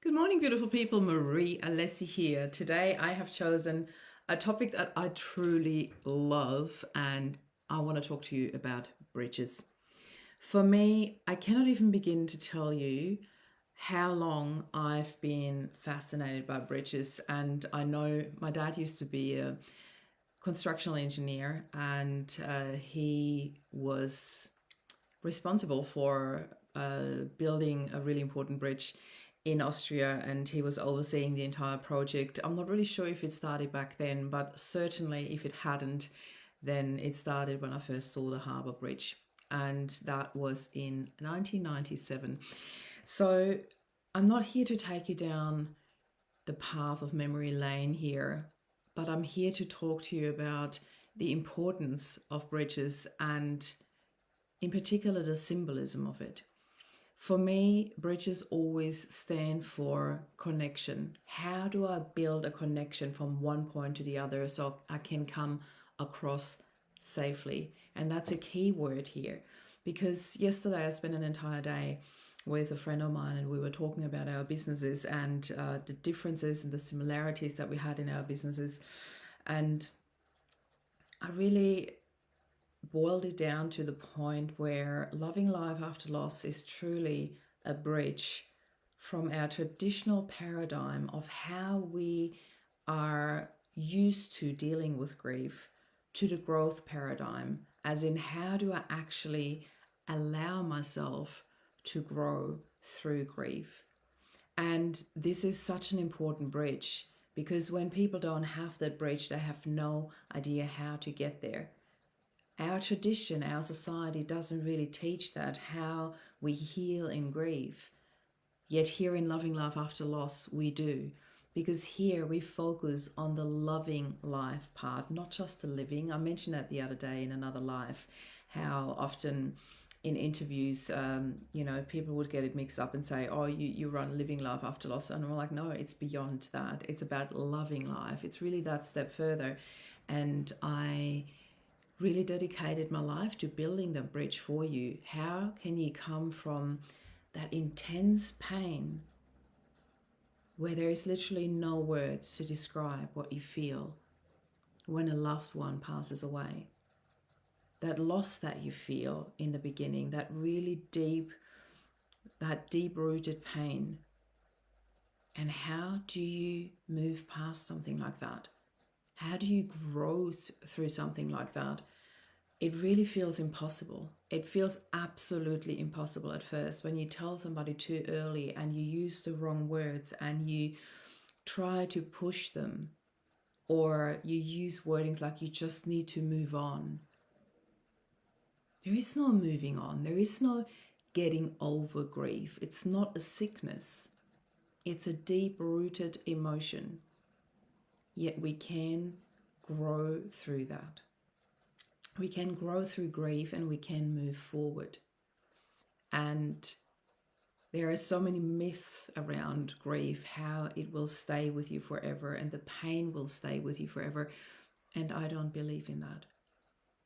Good morning, beautiful people. Marie Alessi here. Today, I have chosen a topic that I truly love, and I want to talk to you about bridges. For me, I cannot even begin to tell you how long I've been fascinated by bridges. And I know my dad used to be a constructional engineer, and he was responsible for building a really important bridge in Austria, and he was overseeing the entire project. I'm not really sure if it started back then, but certainly if it hadn't, then it started when I first saw the Harbour Bridge, and that was in 1997. So I'm not here to take you down the path of memory lane here, but I'm here to talk to you about the importance of bridges and in particular the symbolism of it. For me, bridges always stand for connection. How do I build a connection from one point to the other so I can come across safely? And that's a key word here, because yesterday I spent an entire day with a friend of mine, and we were talking about our businesses and the differences and the similarities that we had in our businesses. And I really boiled it down to the point where loving life after loss is truly a bridge from our traditional paradigm of how we are used to dealing with grief to the growth paradigm, as in, how do I actually allow myself to grow through grief? And this is such an important bridge, because when people don't have that bridge, they have no idea how to get there. Our tradition, our society doesn't really teach that, how we heal in grief. Yet here in Loving Life After Loss, we do. Because here we focus on the loving life part, not just the living. I mentioned that the other day in another life, how often in interviews, people would get it mixed up and say, oh, you run Living Life After Loss. And I'm like, no, it's beyond that. It's about loving life. It's really that step further. And I really dedicated my life to building the bridge for you. How can you come from that intense pain where there is literally no words to describe what you feel when a loved one passes away? That loss that you feel in the beginning, that really deep rooted pain. And how do you move past something like that? How do you grow through something like that? It really feels impossible. It feels absolutely impossible at first when you tell somebody too early and you use the wrong words and you try to push them, or you use wordings like you just need to move on. There is no moving on. There is no getting over grief. It's not a sickness. It's a deep-rooted emotion. Yet we can grow through that. We can grow through grief and we can move forward. And there are so many myths around grief, how it will stay with you forever and the pain will stay with you forever. And I don't believe in that.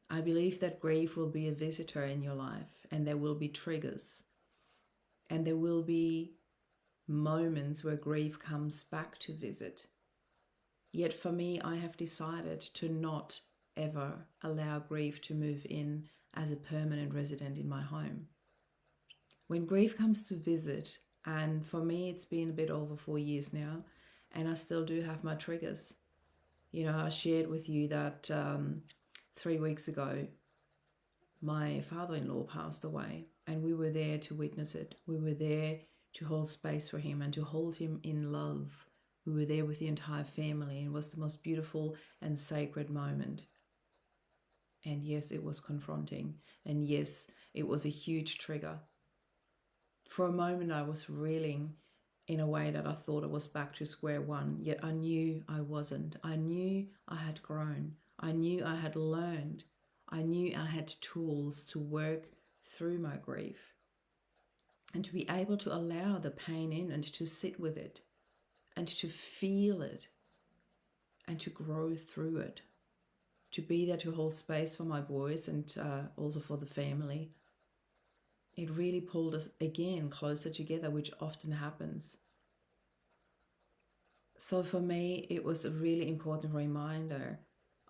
I believe that grief will be a visitor in your life, and there will be triggers, and there will be moments where grief comes back to visit. Yet for me, I have decided to not ever allow grief to move in as a permanent resident in my home. When grief comes to visit, and for me it's been a bit over 4 years now, and I still do have my triggers. I shared with you that 3 weeks ago my father-in-law passed away, and we were there to witness it. We were there to hold space for him and to hold him in love. We were there with the entire family, and it was the most beautiful and sacred moment. And yes, it was confronting. And yes, it was a huge trigger. For a moment, I was reeling in a way that I thought I was back to square one. Yet I knew I wasn't. I knew I had grown. I knew I had learned. I knew I had tools to work through my grief and to be able to allow the pain in and to sit with it and to feel it and to grow through it. To be there to hold space for my boys and also for the family. It really pulled us again closer together, which often happens. So for me, it was a really important reminder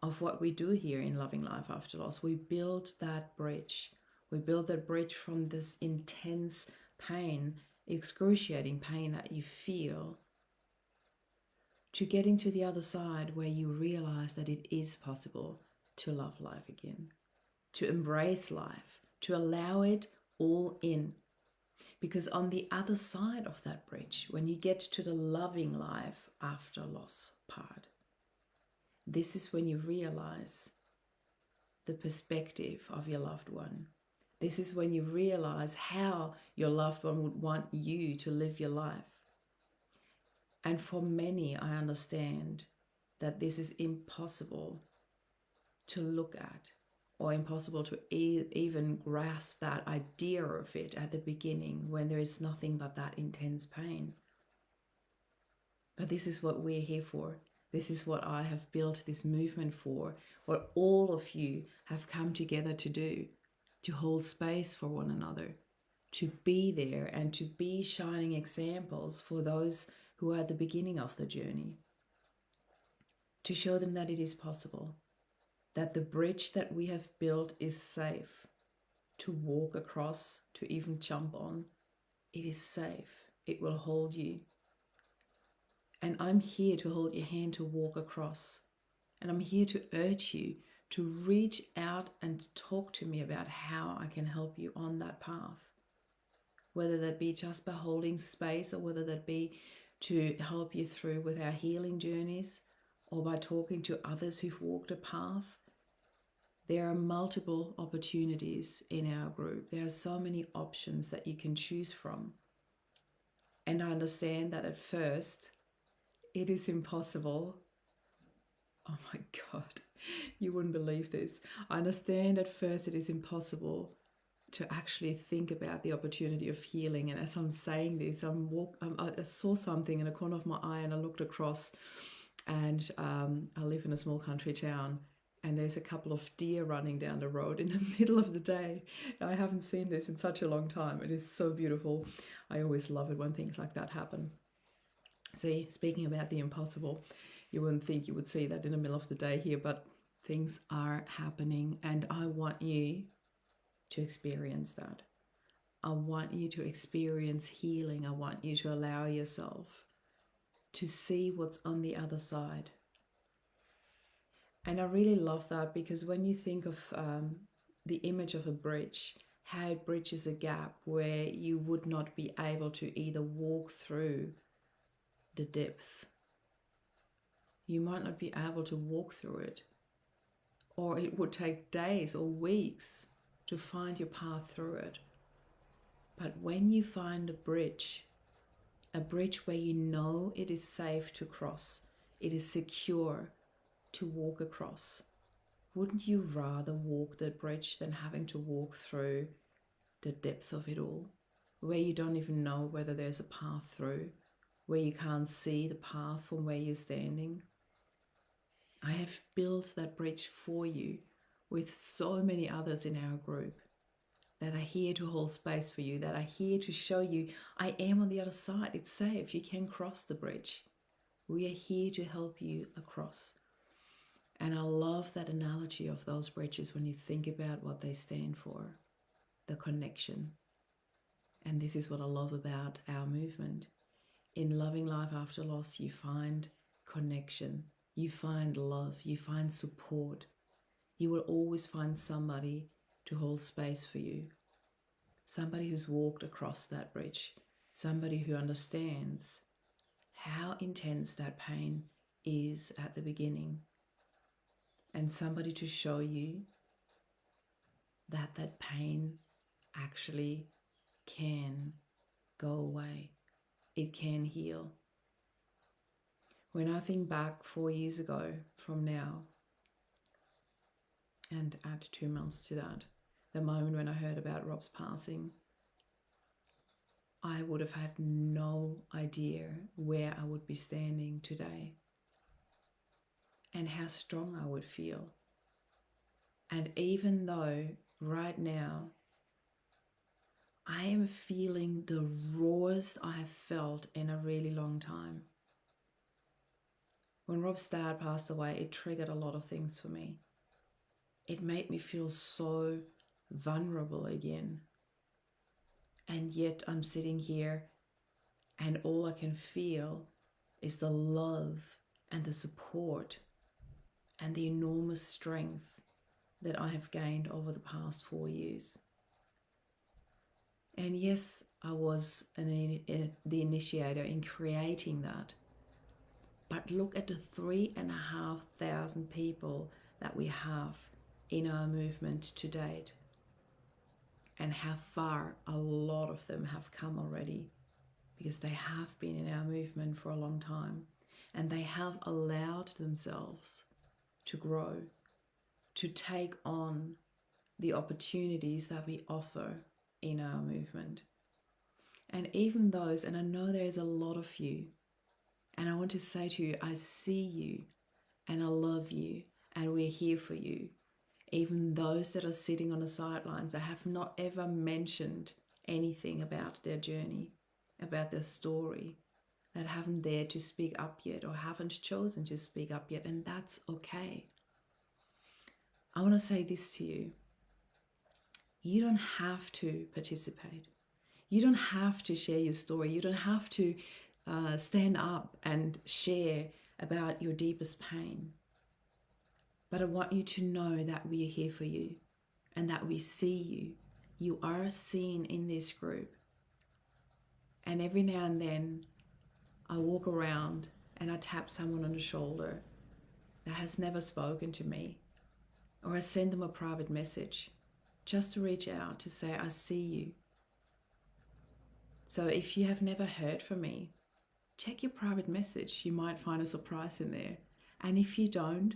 of what we do here in Loving Life After Loss. We build that bridge. We build that bridge from this intense pain, excruciating pain that you feel, to getting to the other side where you realize that it is possible to love life again, to embrace life, to allow it all in. Because on the other side of that bridge, when you get to the loving life after loss part, this is when you realize the perspective of your loved one. This is when you realize how your loved one would want you to live your life. And for many, I understand that this is impossible to look at, or impossible to even grasp that idea of it at the beginning when there is nothing but that intense pain. But this is what we're here for. This is what I have built this movement for, what all of you have come together to do, to hold space for one another, to be there and to be shining examples for those who are at the beginning of the journey, to show them that it is possible, that the bridge that we have built is safe to walk across, to even jump on. It is safe. It will hold you. And I'm here to hold your hand to walk across. And I'm here to urge you to reach out and talk to me about how I can help you on that path. Whether that be just by holding space, or whether that be to help you through with our healing journeys, or by talking to others who've walked a path. There are multiple opportunities in our group. There are so many options that you can choose from. And I understand that at first it is impossible. Oh my God, you wouldn't believe this. I understand at first it is impossible to actually think about the opportunity of healing. And as I'm saying this, I saw something in the corner of my eye, and I looked across, and I live in a small country town, and there's a couple of deer running down the road in the middle of the day. I haven't seen this in such a long time. It is so beautiful. I always love it when things like that happen. See, speaking about the impossible, you wouldn't think you would see that in the middle of the day here, but things are happening, and I want you to experience that. I want you to experience healing. I want you to allow yourself to see what's on the other side. And I really love that, because when you think of the image of a bridge, how it bridges a gap where you would not be able to either walk through the depth. You might not be able to walk through it, or it would take days or weeks to find your path through it. But when you find a bridge where you know it is safe to cross, it is secure to walk across, wouldn't you rather walk that bridge than having to walk through the depth of it all, where you don't even know whether there's a path through, where you can't see the path from where you're standing? I have built that bridge for you with so many others in our group that are here to hold space for you, that are here to show you, I am on the other side. It's safe. You can cross the bridge. We are here to help you across. And I love that analogy of those bridges when you think about what they stand for, the connection. And this is what I love about our movement. In Loving Life After Loss, you find connection, you find love, you find support. You will always find somebody to hold space for you, somebody who's walked across that bridge, somebody who understands how intense that pain is at the beginning, and somebody to show you that that pain actually can go away. It can heal. When I think back 4 years ago from now, and add 2 months to that, the moment when I heard about Rob's passing, I would have had no idea where I would be standing today and how strong I would feel. And even though right now I am feeling the rawest I have felt in a really long time, When Rob's dad passed away, it triggered a lot of things for me. It made me feel so vulnerable again. And yet I'm sitting here and all I can feel is the love and the support and the enormous strength that I have gained over the past 4 years. And yes, I was the initiator in creating that. But look at the 3,500 people that we have in our movement to date, and how far a lot of them have come already, because they have been in our movement for a long time, and they have allowed themselves to grow, to take on the opportunities that we offer in our movement. And even those, and I know there's a lot of you, and I want to say to you, I see you and I love you and we're here for you. Even those that are sitting on the sidelines that have not ever mentioned anything about their journey, about their story, that haven't dared to speak up yet or haven't chosen to speak up yet, and that's okay. I want to say this to you. You don't have to participate. You don't have to share your story. You don't have to stand up and share about your deepest pain. But I want you to know that we are here for you and that we see you. You are seen in this group. And every now and then I walk around and I tap someone on the shoulder that has never spoken to me, or I send them a private message just to reach out to say, I see you. So if you have never heard from me, check your private message. You might find a surprise in there. And if you don't,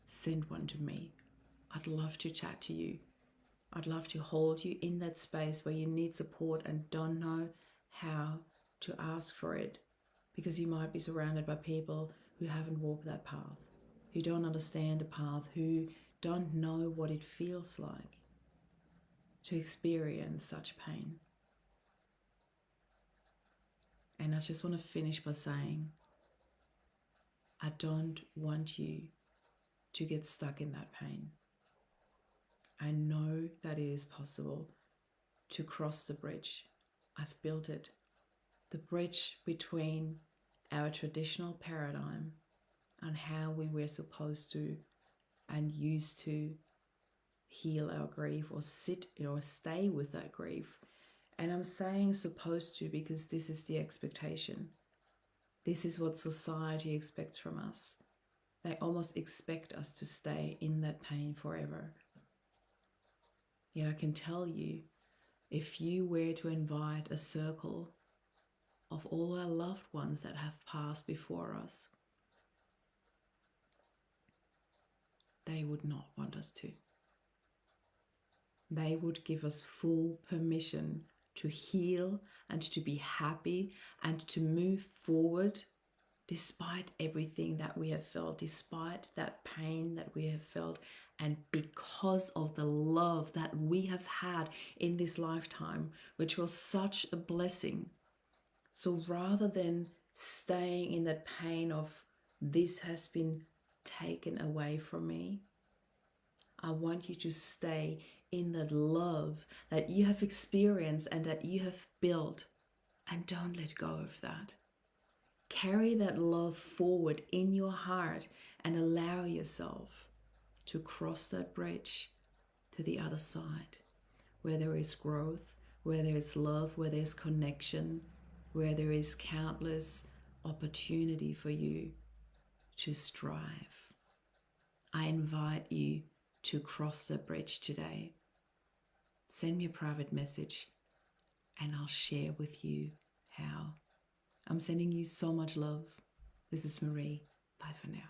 send one to me. I'd love to chat to you. I'd love to hold you in that space where you need support and don't know how to ask for it, because you might be surrounded by people who haven't walked that path, who don't understand the path, who don't know what it feels like to experience such pain. And I just want to finish by saying, I don't want you to get stuck in that pain. I know that it is possible to cross the bridge. I've built it. The bridge between our traditional paradigm and how we were supposed to and used to heal our grief or sit or stay with that grief. And I'm saying supposed to because this is the expectation. This is what society expects from us. They almost expect us to stay in that pain forever. Yet I can tell you, if you were to invite a circle of all our loved ones that have passed before us, they would not want us to. They would give us full permission to heal and to be happy and to move forward despite everything that we have felt, despite that pain that we have felt, and because of the love that we have had in this lifetime, which was such a blessing. So rather than staying in that pain of this has been taken away from me, I want you to stay in that love that you have experienced and that you have built, and don't let go of that. Carry that love forward in your heart and allow yourself to cross that bridge to the other side, where there is growth, where there is love, where there's connection, where there is countless opportunity for you to strive. I invite you to cross the bridge today. Send me a private message and I'll share with you how. I'm sending you so much love. This is Marie. Bye for now.